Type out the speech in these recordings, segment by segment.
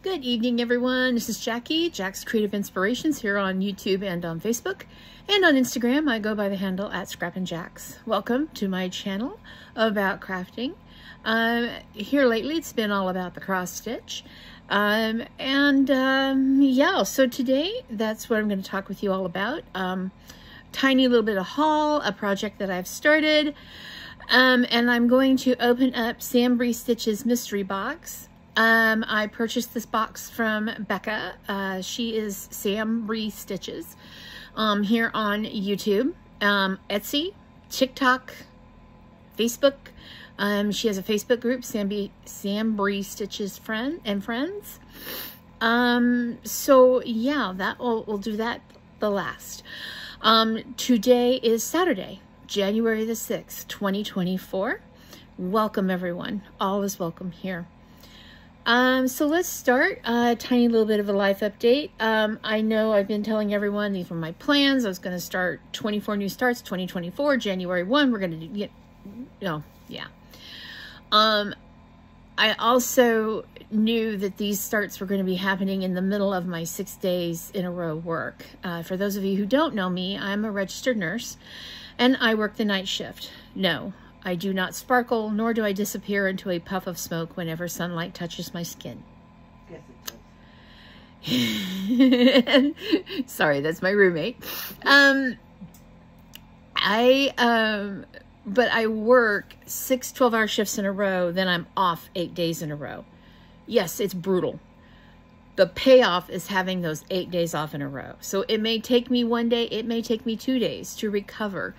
Good evening, everyone. This is Jackie, Jack's Creative Inspirations, here on YouTube and on Facebook. And on Instagram, I go by the handle @ScrappinJax. Welcome to my channel about crafting. Here lately, it's been all about the cross stitch. Yeah, so today, that's what I'm going to talk with you all about. Tiny little bit of haul, a project that I've started. And I'm going to open up SamBrie Stitches mystery box. I purchased this box from Becca. She is SamBrie Stitches here on YouTube, Etsy, TikTok, Facebook. She has a Facebook group, SamBrie Stitches Friends. So yeah, we'll do that the last. Today is Saturday, January the 6th, 2024. Welcome everyone. All is welcome here. So let's start a tiny little bit of a life update. I know I've been telling everyone these were my plans. I was going to start 24 new starts, 2024, January 1. We're going to get, yeah. I also knew that these starts were going to be happening in the middle of my 6 days in a row work. For those of you who don't know me, I'm a registered nurse and I work the night shift. No, I do not sparkle, nor do I disappear into a puff of smoke whenever sunlight touches my skin. Yes, it does. Sorry, that's my roommate. But I work 6 12-hour shifts in a row, then I'm off 8 days in a row. Yes, it's brutal. The payoff is having those 8 days off in a row. So it may take me 1 day, it may take me 2 days to recover.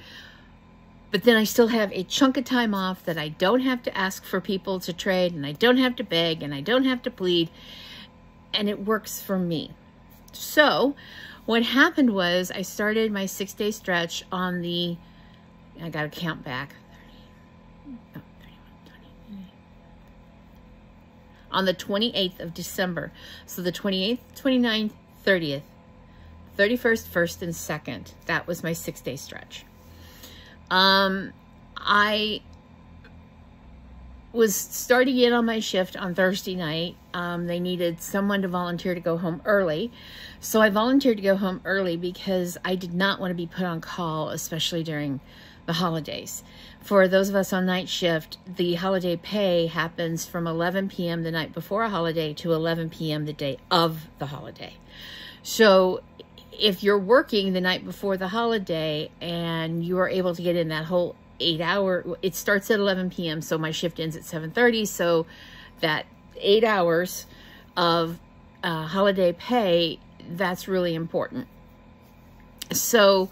But then I still have a chunk of time off that I don't have to ask for people to trade, and I don't have to beg, and I don't have to plead, and it works for me. So what happened was I started my 6-day stretch on the, I got to count back, 30, 31, 20, on the 28th of December. So the 28th, 29th, 30th, 31st, 1st, and 2nd. That was my 6-day stretch. I was starting in on my shift on Thursday night. They needed someone to volunteer to go home early. So I volunteered to go home early because I did not want to be put on call, especially during the holidays. For those of us on night shift, the holiday pay happens from 11 p.m. the night before a holiday to 11 p.m. the day of the holiday. So if you're working the night before the holiday and you are able to get in that whole 8 hour, it starts at 11 p.m. So my shift ends at 7:30. So that 8 hours of holiday pay, that's really important. So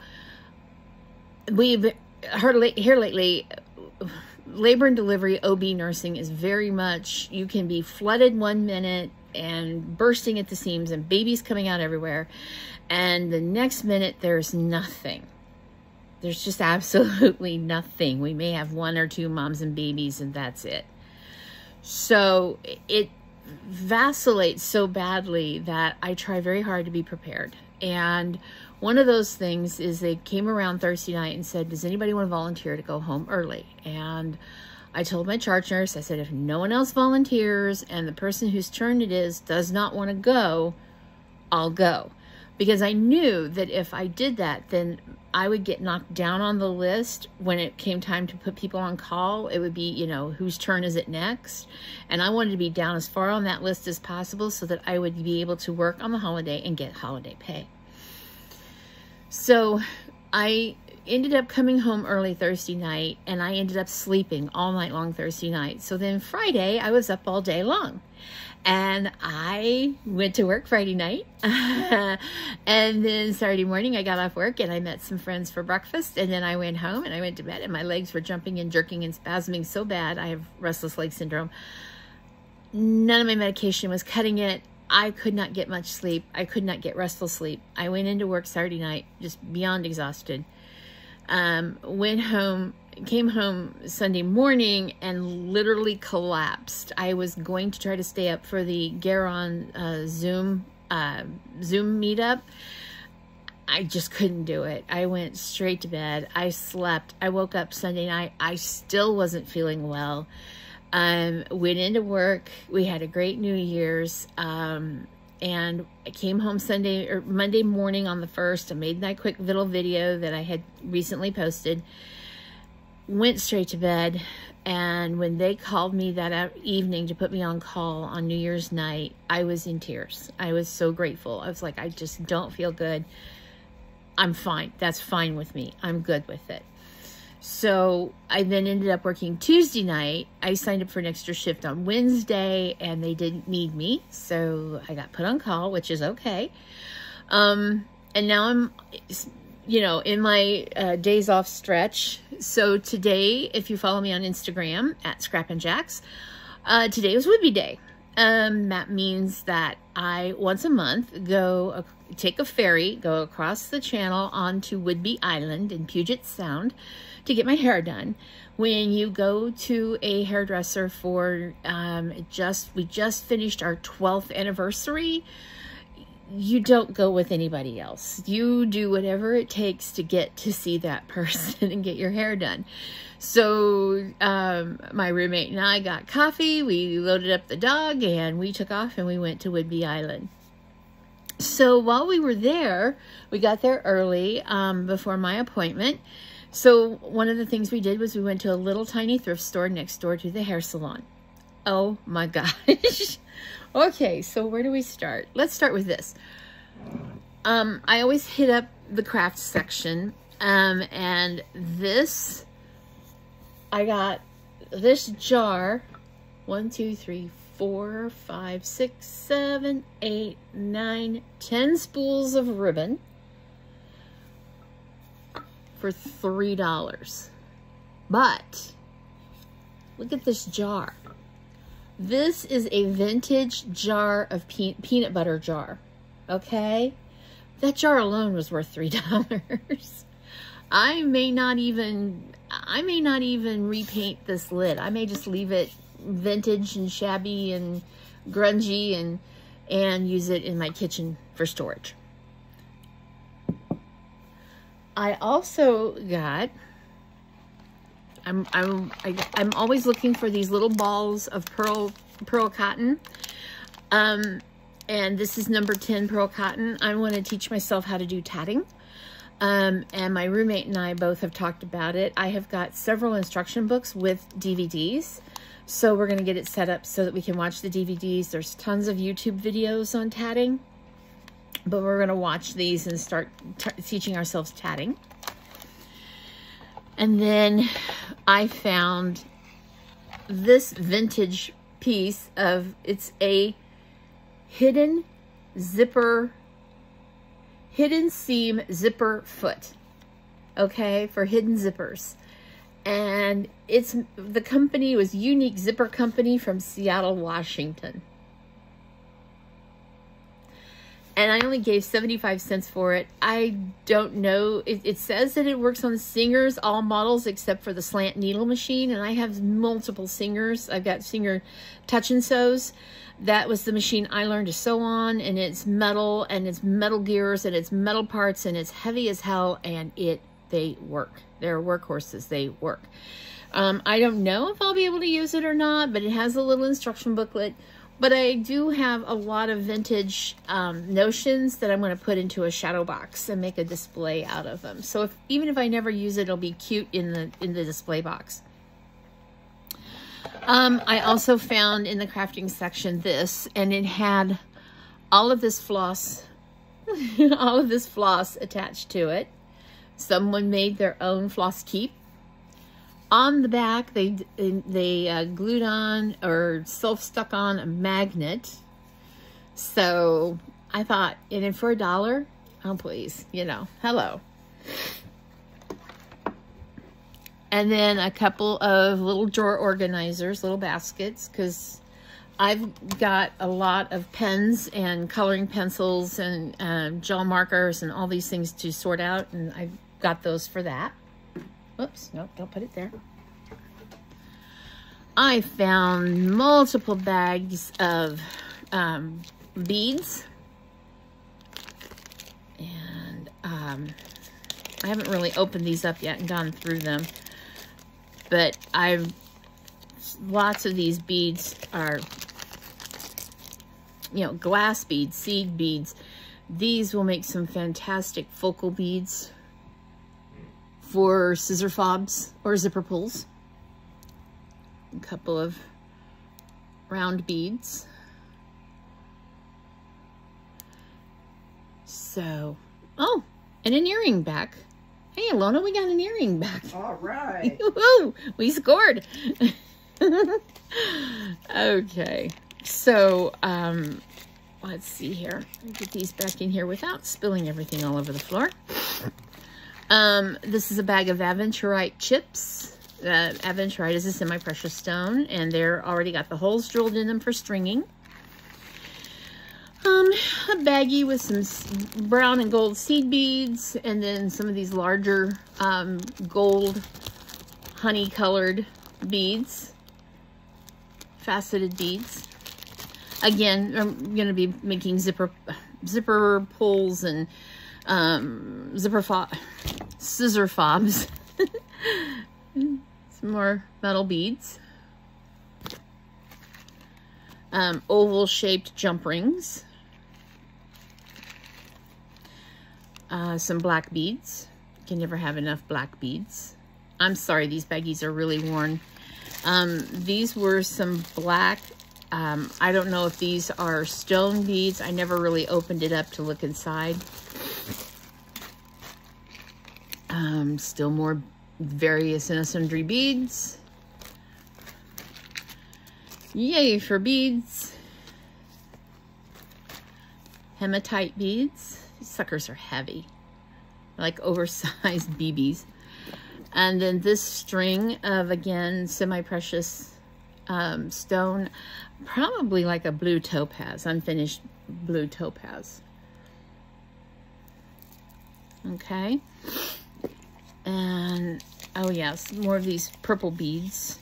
we've heard here lately, labor and delivery OB nursing is very much, you can be flooded 1 minute and bursting at the seams and babies coming out everywhere. And the next minute, there's nothing. There's just absolutely nothing. We may have 1 or 2 moms and babies, and that's it. So it vacillates so badly that I try very hard to be prepared. And one of those things is they came around Thursday night and said, does anybody want to volunteer to go home early? And I told my charge nurse, I said, if no one else volunteers and the person whose turn it is does not want to go, I'll go. Because I knew that if I did that, then I would get knocked down on the list when it came time to put people on call. It would be, you know, whose turn is it next? And I wanted to be down as far on that list as possible so that I would be able to work on the holiday and get holiday pay. So I ended up coming home early Thursday night, and I ended up sleeping all night long Thursday night. So then Friday, I was up all day long. And I went to work Friday night. And then Saturday morning, I got off work and I met some friends for breakfast. And then I went home and I went to bed, and my legs were jumping and jerking and spasming so bad. I have restless leg syndrome. None of my medication was cutting it. I could not get much sleep. I could not get restful sleep. I went into work Saturday night, just beyond exhausted. Went home, came home Sunday morning and literally collapsed. I was going to try to stay up for the Garon Zoom meetup. I just couldn't do it. I went straight to bed. I slept. I woke up Sunday night. I still wasn't feeling well. Went into work. We had a great New Year's. And I came home Monday morning on the 1st. I made that quick little video that I had recently posted. Went straight to bed. And when they called me that evening to put me on call on New Year's night, I was in tears. I was so grateful. I was like, I just don't feel good. I'm fine. That's fine with me. I'm good with it. So I then ended up working Tuesday night. I signed up for an extra shift on Wednesday, and they didn't need me. So I got put on call, which is okay. And now I'm, you know, in my days off stretch. So today, if you follow me on Instagram at @ScrapandJax, today was Would Be Day. That means that I once a month go take a ferry, go across the channel onto Woodby Island in Puget Sound to get my hair done. When you go to a hairdresser for we just finished our 12th anniversary, you don't go with anybody else. You do whatever it takes to get to see that person and get your hair done. So my roommate and I got coffee, we loaded up the dog, and we took off and we went to Woodby Island. So while we were there, we got there early before my appointment. So one of the things we did was we went to a little tiny thrift store next door to the hair salon. Oh my gosh. Okay, so where do we start? Let's start with this. I always hit up the craft section, and this, I got this jar, 1, 2, 3, 4, 5, 6, 7, 8, 9, 10 spools of ribbon for $3. But look at this jar. This is a vintage jar of peanut butter jar. Okay? That jar alone was worth $3. I may not even repaint this lid. I may just leave it vintage and shabby and grungy and use it in my kitchen for storage. I also got, I'm always looking for these little balls of pearl cotton. And this is number 10 pearl cotton. I want to teach myself how to do tatting. And my roommate and I both have talked about it. I have got several instruction books with DVDs. So we're going to get it set up so that we can watch the DVDs. There's tons of YouTube videos on tatting. But we're going to watch these and start teaching ourselves tatting. And then I found this vintage piece of, it's a hidden seam zipper foot. Okay, for hidden zippers. And the company was Unique Zipper Company from Seattle, Washington. And I only gave 75 cents for it. I don't know. It says that it works on Singer's, all models except for the slant needle machine. And I have multiple Singers. I've got Singer Touch and Sews. That was the machine I learned to sew on. And it's metal, and it's metal gears, and it's metal parts, and it's heavy as hell. And they work. They're workhorses. They work. I don't know if I'll be able to use it or not, but it has a little instruction booklet. But I do have a lot of vintage notions that I'm going to put into a shadow box and make a display out of them. So even if I never use it, it'll be cute in the display box. I also found in the crafting section this, and it had all of this floss, all of this floss attached to it. Someone made their own floss keep. On the back, they glued on or self-stuck on a magnet. So I thought, and for $1, oh please, you know, hello. And then a couple of little drawer organizers, little baskets, because I've got a lot of pens and coloring pencils and gel markers and all these things to sort out, and I've got those for that. Whoops, no, don't put it there. I found multiple bags of beads. And I haven't really opened these up yet and gone through them. But I've lots of these beads are, you know, glass beads, seed beads. These will make some fantastic focal beads for scissor fobs or zipper pulls. A couple of round beads. So, oh, and an earring back. Hey, Alona, we got an earring back. All right. Woo-hoo, we scored. Okay, so let's see here. Get these back in here without spilling everything all over the floor. This is a bag of Aventurite chips. Aventurite is a semi-precious stone, and they're already got the holes drilled in them for stringing. A baggie with some brown and gold seed beads, and then some of these larger gold honey-colored beads, faceted beads. Again, I'm going to be making zipper pulls and scissor fobs. Some more metal beads. Oval-shaped jump rings. Some black beads. You can never have enough black beads. I'm sorry, these baggies are really worn. These were some black, I don't know if these are stone beads. I never really opened it up to look inside. Still more various and sundry beads. Yay for beads. Hematite beads. These suckers are heavy. Like oversized BBs. And then this string of, again, semi-precious stone. Probably like a blue topaz. Unfinished blue topaz. Okay. And, oh yes, more of these purple beads.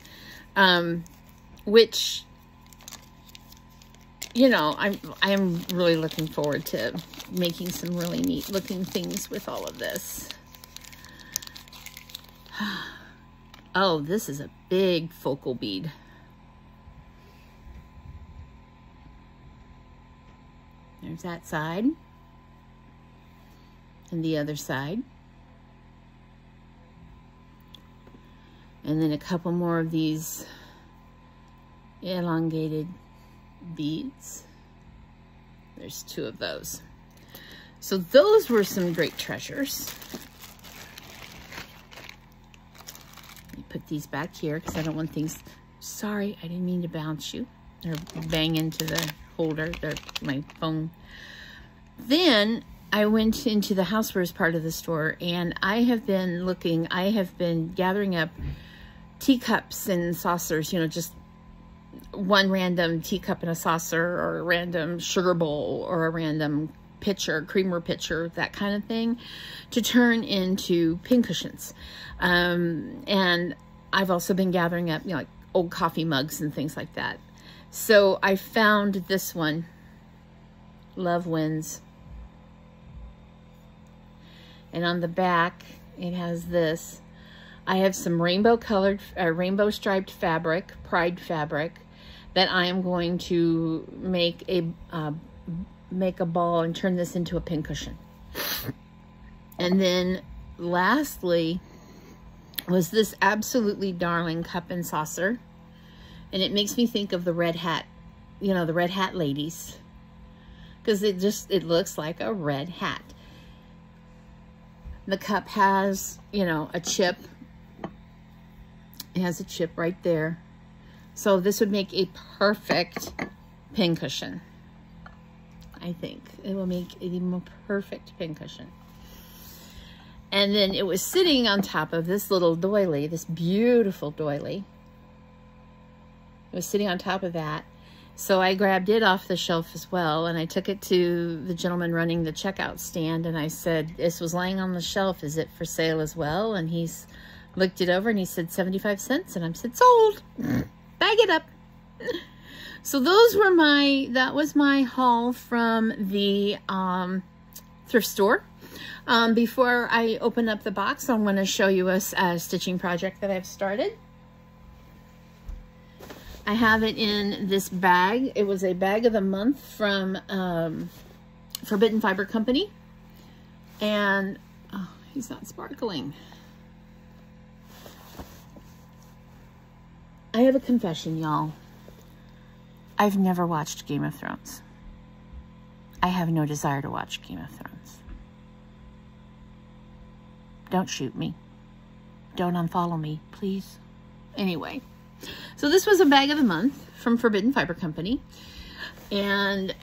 Which, you know, I'm really looking forward to making some really neat looking things with all of this. Oh, this is a big focal bead. There's that side. And the other side. And then a couple more of these elongated beads. There's two of those. So those were some great treasures. Let me put these back here because I don't want things... Sorry, I didn't mean to bounce you or bang into the holder, my phone. Then I went into the housewares part of the store, and I have been looking, I have been gathering up teacups and saucers, you know, just one random teacup and a saucer, or a random sugar bowl, or a random pitcher, creamer pitcher, that kind of thing, to turn into pincushions. And I've also been gathering up, you know, like old coffee mugs and things like that. So I found this one, Love Wins. And on the back, it has this. I have some rainbow colored, rainbow striped fabric, Pride fabric, that I am going to make a ball and turn this into a pincushion. And then lastly was this absolutely darling cup and saucer. And it makes me think of the red hat, you know, the red hat ladies. Because it looks like a red hat. The cup has, you know, a chip. It has a chip right there. So this would make a perfect pincushion. I think it will make a perfect pincushion. And then it was sitting on top of this little doily, this beautiful doily. It was sitting on top of that. So I grabbed it off the shelf as well, and I took it to the gentleman running the checkout stand, and I said, this was laying on the shelf, is it for sale as well? And he's looked it over and he said 75 cents, and I said, sold. Bag it up. So those were that was my haul from the thrift store. Before I open up the box, I'm going to show you a stitching project that I've started. I have it in this bag. It was a bag of the month from Forbidden Fiber Company. And, oh, he's not sparkling. I have a confession, y'all. I've never watched Game of Thrones. I have no desire to watch Game of Thrones. Don't shoot me. Don't unfollow me, please. Anyway, so this was a bag of the month from Forbidden Fiber Company. And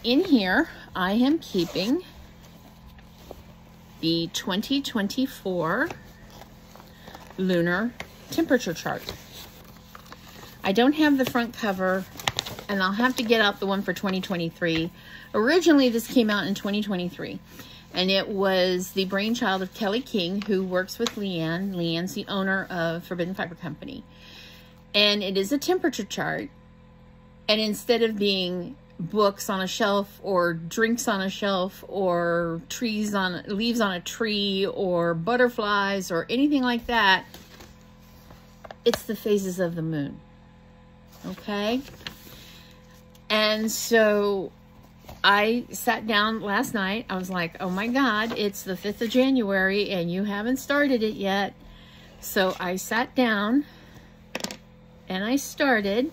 in here, I am keeping the 2024 lunar temperature chart. I don't have the front cover, and I'll have to get out the one for 2023. Originally, this came out in 2023, and it was the brainchild of Kelly King, who works with Leanne. Leanne's the owner of Forbidden Fiber Company. And it is a temperature chart, and instead of being books on a shelf or drinks on a shelf or leaves on a tree or butterflies or anything like that, it's the phases of the moon. Okay? And so I sat down last night. I was like, oh my God, it's the 5th of January and you haven't started it yet. So I sat down and I started.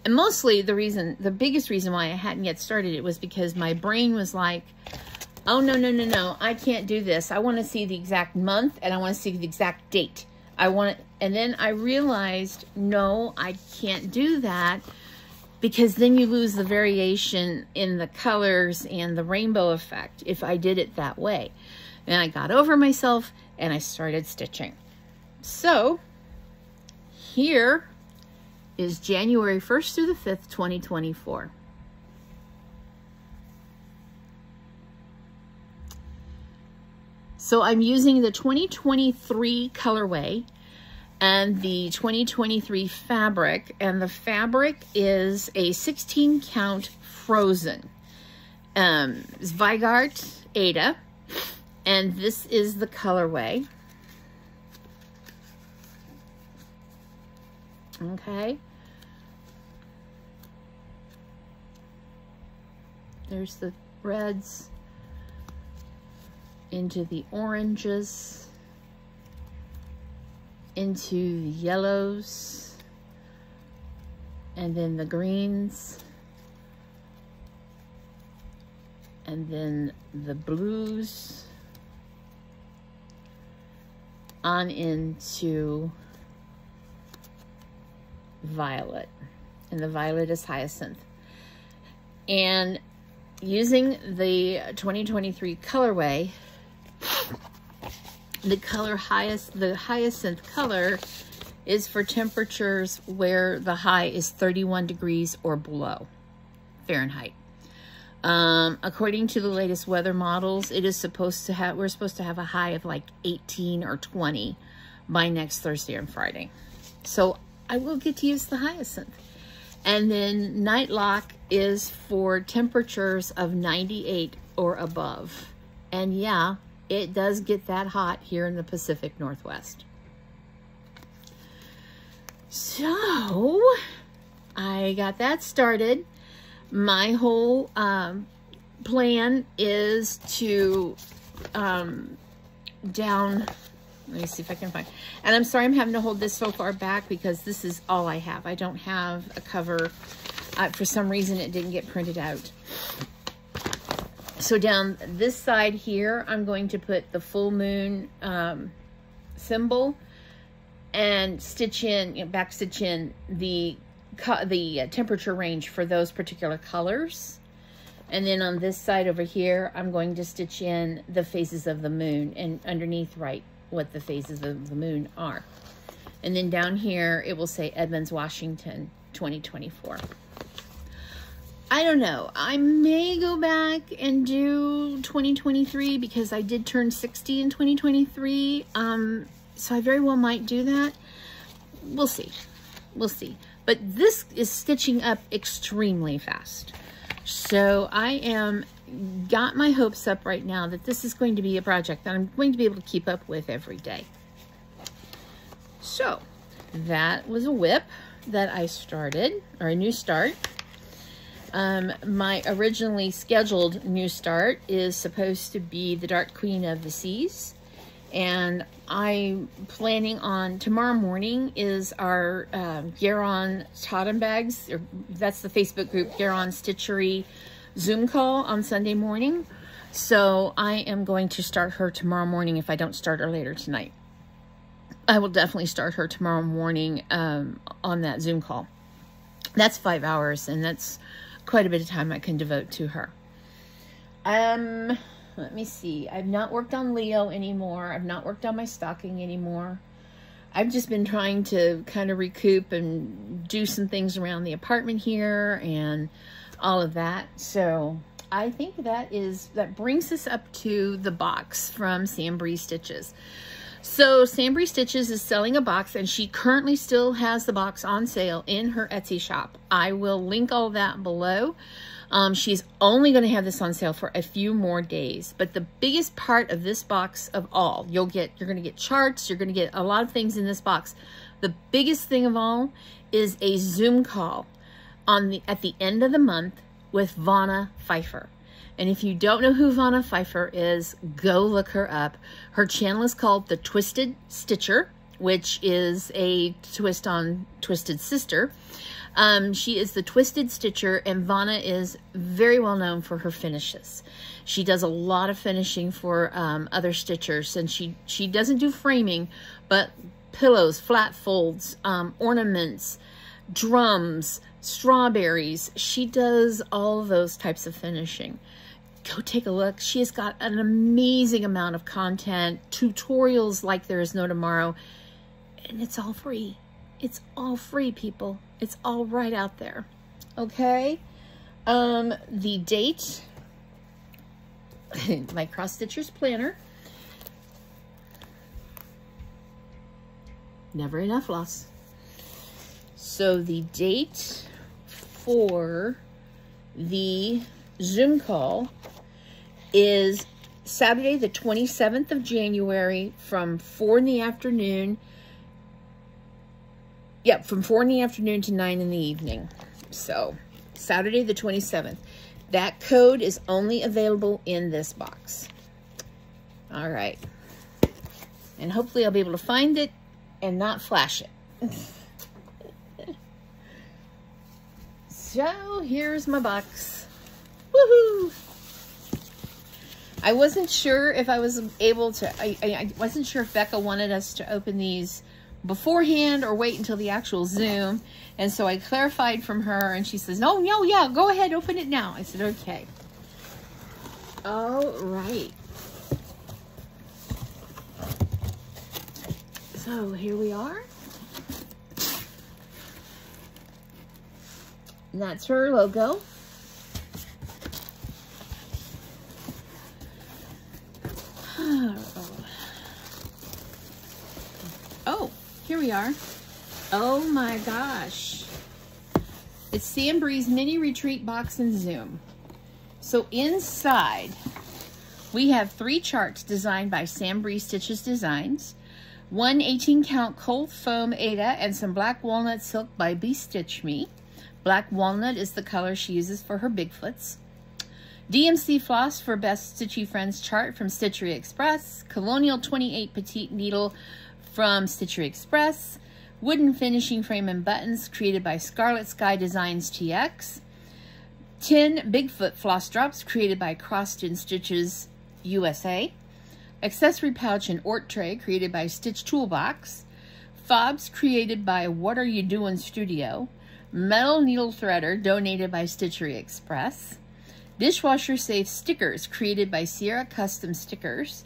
And mostly the biggest reason why I hadn't yet started it was because my brain was like, oh, no, I can't do this. I want to see the exact month and I want to see the exact date. And then I realized, no, I can't do that, because then you lose the variation in the colors and the rainbow effect if I did it that way. And I got over myself and I started stitching. So here is January 1st through the 5th, 2024. So I'm using the 2023 colorway and the 2023 fabric, and the fabric is a 16 count frozen. It's Vigart Ada, and this is the colorway. Okay. There's the reds into the oranges, into the yellows, and then the greens, and then the blues, on into violet, and the violet is hyacinth. And using the 2023 colorway, the hyacinth color is for temperatures where the high is 31 degrees or below Fahrenheit. According to the latest weather models, we're supposed to have a high of like 18 or 20 by next Thursday and Friday. So I will get to use the hyacinth. And then Nightlock is for temperatures of 98 or above. And yeah, it does get that hot here in the Pacific Northwest. So I got that started. My whole plan is to let me see if I can find, and I'm sorry I'm having to hold this so far back because this is all I have. I don't have a cover. For some reason it didn't get printed out. So down this side here, I'm going to put the full moon symbol and back stitch in the temperature range for those particular colors. And then on this side over here, I'm going to stitch in the phases of the moon, and underneath write what the phases of the moon are. And then down here, it will say Edmonds, Washington, 2024. I don't know. I may go back and do 2023 because I did turn 60 in 2023. So I very well might do that. We'll see. We'll see. But this is stitching up extremely fast. So I got my hopes up right now that this is going to be a project that I'm going to be able to keep up with every day. So that was a whip that I started, or a new start. My originally scheduled new start is supposed to be the Dark Queen of the Seas. And I'm planning on, tomorrow morning is our Garon Totem Bags, or that's the Facebook group, Garon Stitchery Zoom call on Sunday morning. So I am going to start her tomorrow morning if I don't start her later tonight. I will definitely start her tomorrow morning on that Zoom call. That's 5 hours, and that's quite a bit of time I can devote to her. Let me see. I've not worked on Leo anymore. I've not worked on my stocking anymore. I've just been trying to kind of recoup and do some things around the apartment here and all of that. So I think that brings us up to the box from SamBrie Stitches. So SamBrie Stitches is selling a box, and she currently still has the box on sale in her Etsy shop. I will link all that below. She's only going to have this on sale for a few more days. But the biggest part of this box of all, you're going to get charts, you're going to get a lot of things in this box. The biggest thing of all is a Zoom call at the end of the month with Vonna Pfeiffer. And if you don't know who Vonna Pfeiffer is, go look her up. Her channel is called The Twisted Stitcher, which is a twist on Twisted Sister. She is the Twisted Stitcher, and Vonna is very well known for her finishes. She does a lot of finishing for other stitchers, and she doesn't do framing, but pillows, flat folds, ornaments, drums, strawberries. She does all those types of finishing. Go take a look. She has got an amazing amount of content, tutorials like there is no tomorrow, and it's all free. It's all free, people. It's all right out there. Okay. The date, my cross stitchers planner. Never enough floss. So the date for the Zoom call is Saturday, the 27th of January from 4 in the afternoon. Yep, from 4 in the afternoon to 9 in the evening. So, Saturday the 27th. That code is only available in this box. All right. And hopefully I'll be able to find it and not flash it. So, here's my box. Woohoo! I wasn't sure if I was able to, I wasn't sure if Becca wanted us to open these beforehand or wait until the actual Zoom. And so I clarified from her, and she says, no, yeah, go ahead, open it now. I said, okay. All right. So here we are. And that's her logo. Oh, here we are. Oh my gosh. It's SamBrie's Mini Retreat Box and Zoom. So inside, we have 3 charts designed by SamBrie Stitches Designs, 1 18-count cold foam Aida, and some black walnut silk by BeStitchMe. Black walnut is the color she uses for her Bigfoots. DMC floss for Best Stitchy Friends chart from Stitchery X-Press. Colonial 28 petite needle from Stitchery X-Press. Wooden finishing frame and buttons created by ScarletSkyDesignsTX. 10 Bigfoot floss drops created by Crossed Stitches USA. Accessory pouch and Ort tray created by Stitchtoolbox. Fobs created by What Are You Doing Studio. Metal needle threader donated by Stitchery X-Press. Dishwasher safe stickers created by Sierra Custom Stickers.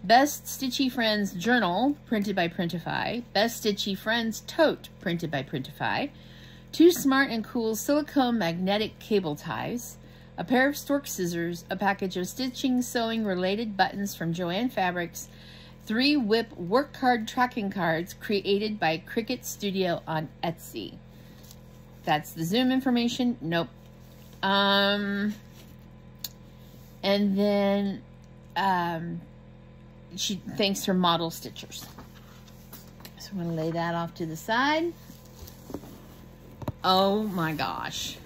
Best Stitchy Friends journal printed by Printify. Best Stitchy Friends tote printed by Printify. 2 smart and cool silicone magnetic cable ties. A pair of stork scissors. A package of stitching sewing related buttons from Joann Fabrics. 3 whip work card tracking cards created by Cricut Studio on Etsy. That's the Zoom information. Nope. And then she thanks her model stitchers. So I'm going to lay that off to the side. Oh my gosh.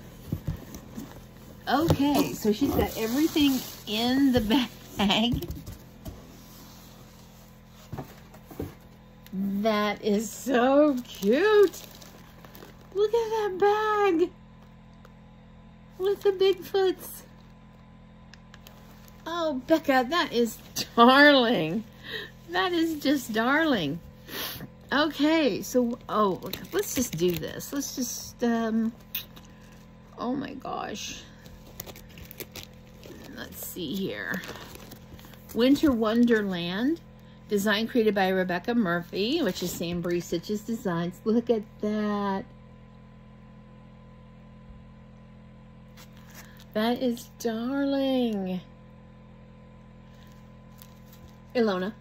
Okay, so she's got everything in the bag. That is so cute. Look at that bag with the Bigfoots. Oh, Becca, that is darling. That is just darling. Okay, so, oh, let's just do this. Let's just, oh my gosh. Let's see here. Winter Wonderland. Design created by Rebecca Murphy, which is SamBrie Stitches Designs. Look at that. That is darling. Ilona.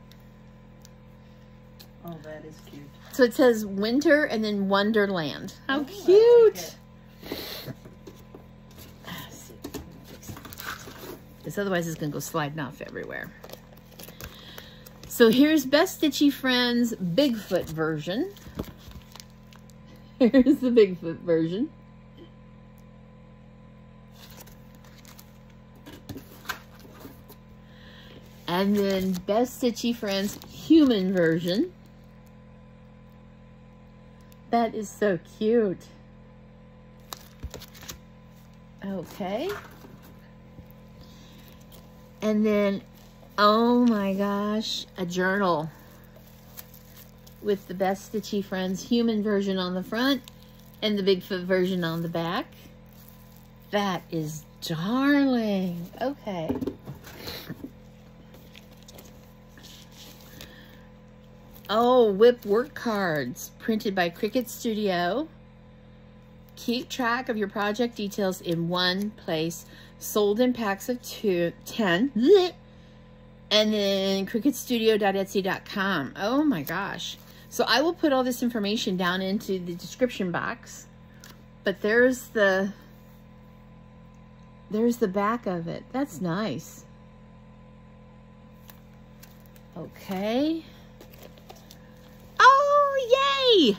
Oh, that is cute. So it says winter and then Wonderland. How cute. Because otherwise it's going to go sliding off everywhere. So here's Best Stitchy Friends Bigfoot version. Here's the Bigfoot version. And then Best Stitchy Friends human version. That is so cute. Okay. And then, oh my gosh, a journal with the Best Stitchy Friends human version on the front and the Bigfoot version on the back. That is darling. Okay. Oh, whip work cards printed by Cricut Studio. Keep track of your project details in one place. Sold in packs of 10. And then cricutstudio.etsy.com. Oh my gosh. So I will put all this information down into the description box. But there's the back of it. That's nice. Okay. Oh, yay!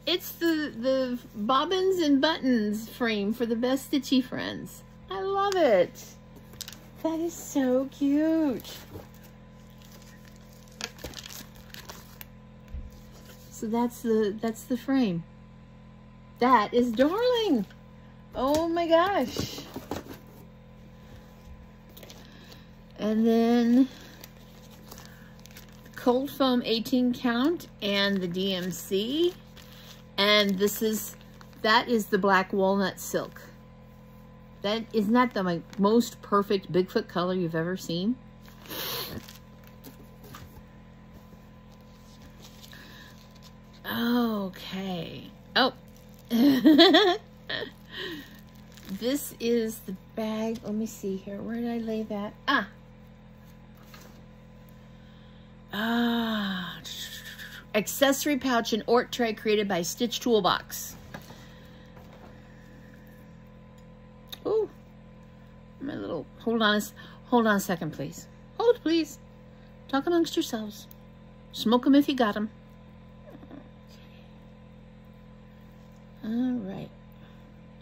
It's the bobbins and buttons frame for the Best Stitchy Friends. I love it. That is so cute. So that's the frame. That is darling. Oh my gosh. And then cold foam 18 count and the DMC. And that is the black walnut silk. Isn't that the most perfect Bigfoot color you've ever seen? Okay. Oh. This is the bag. Let me see here. Where did I lay that? Accessory pouch and Ort tray created by Stitchtoolbox. Ooh. My little, hold on a second, please. Hold, please. Talk amongst yourselves. Smoke them if you got them. Okay. All right.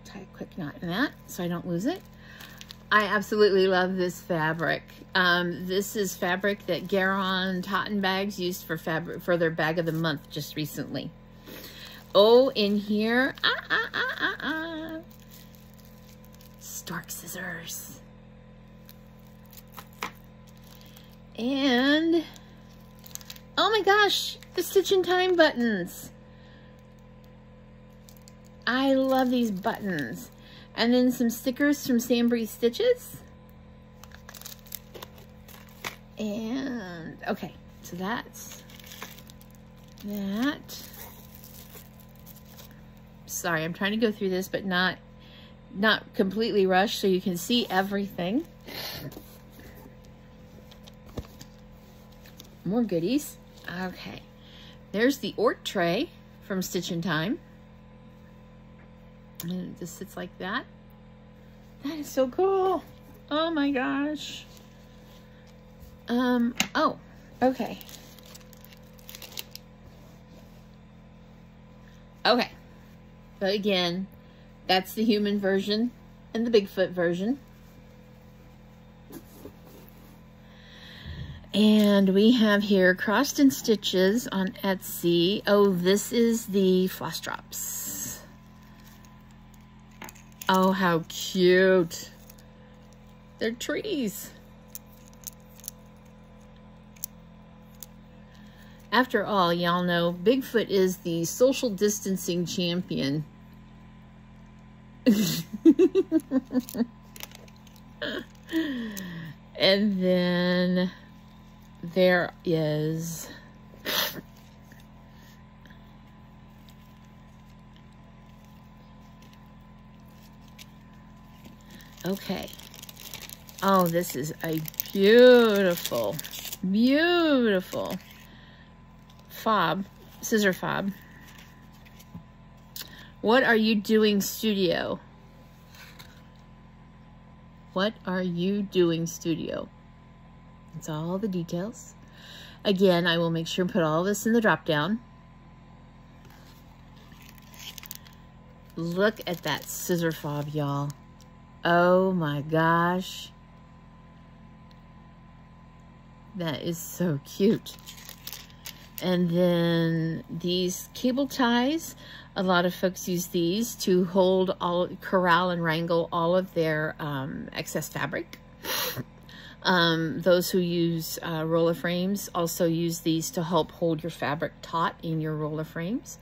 Tie a quick knot in that so I don't lose it. I absolutely love this fabric. This is fabric that Garon Totten Bags used for their bag of the month just recently. Oh, in here, stork scissors. And, oh my gosh, the Stitch in Time buttons. I love these buttons. And then some stickers from SamBrie Stitches. And, okay, so that's that. Sorry, I'm trying to go through this, but not completely rushed so you can see everything. More goodies. Okay, there's the Ort tray from Stitch in Time. And it just sits like that. That is so cool. Oh my gosh. Oh, okay. Okay. But again, that's the human version and the Bigfoot version. And we have here Crossed in Stitches on Etsy. Oh, this is the floss drops. Oh, how cute. They're trees. After all, y'all know Bigfoot is the social distancing champion. And then there is okay. Oh, this is a beautiful, beautiful fob, scissor fob. What are you doing, studio? What are you doing, studio? That's all the details. Again, I will make sure and put all this in the drop down. Look at that scissor fob, y'all. Oh my gosh. That is so cute. And then these cable ties, a lot of folks use these to hold corral and wrangle all of their excess fabric. Those who use roller frames also use these to help hold your fabric taut in your roller frames.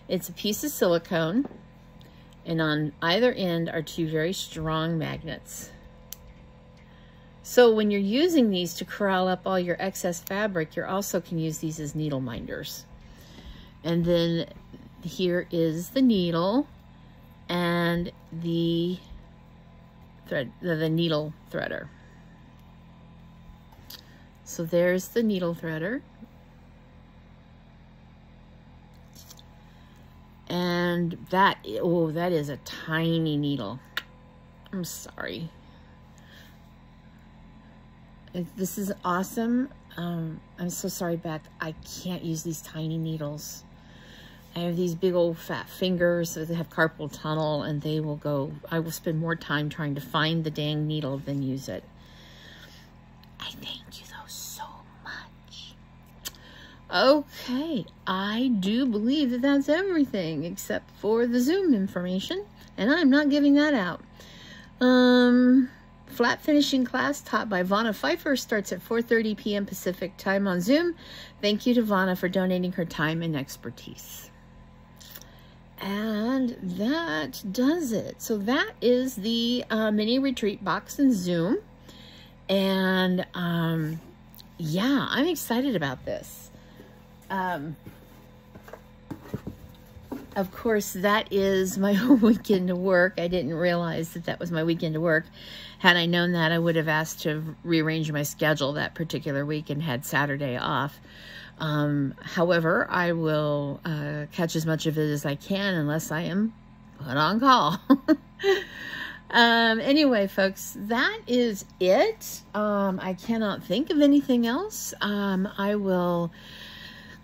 It's a piece of silicone, and on either end are two very strong magnets. So when you're using these to corral up all your excess fabric, you also can use these as needle minders. And then here is the needle and the thread, the needle threader. So there's the needle threader. And that, oh, that is a tiny needle. I'm sorry. This is awesome. I'm so sorry, Beth. I can't use these tiny needles. I have these big old fat fingers that have carpal tunnel, and they will go, I will spend more time trying to find the dang needle than use it. I thank you though so much. Okay, I do believe that that's everything except for the Zoom information, and I'm not giving that out. Flat finishing class taught by Vanna Pfeiffer starts at 4:30 p.m. Pacific time on Zoom. Thank you to Vanna for donating her time and expertise. And that does it. So that is the mini retreat box in Zoom. And yeah, I'm excited about this. Of course, that is my weekend to work. I didn't realize that that was my weekend to work. Had I known that, I would have asked to rearrange my schedule that particular week and had Saturday off. However, I will catch as much of it as I can unless I am put on call. Anyway, folks, that is it. I cannot think of anything else. I will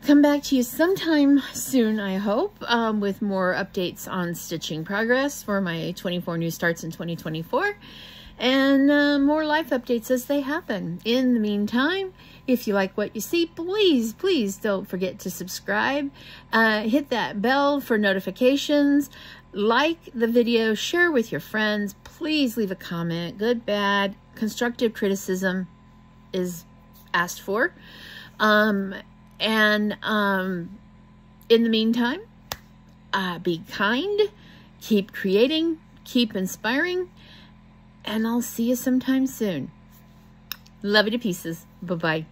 come back to you sometime soon, I hope, with more updates on stitching progress for my 24 new starts in 2024. And more life updates as they happen. In the meantime, if you like what you see, please don't forget to subscribe. Hit that bell for notifications. Like the video, share with your friends. Please leave a comment. Good, bad, constructive criticism is asked for. In the meantime, be kind, keep creating, keep inspiring, and I'll see you sometime soon. Love you to pieces. Bye-bye.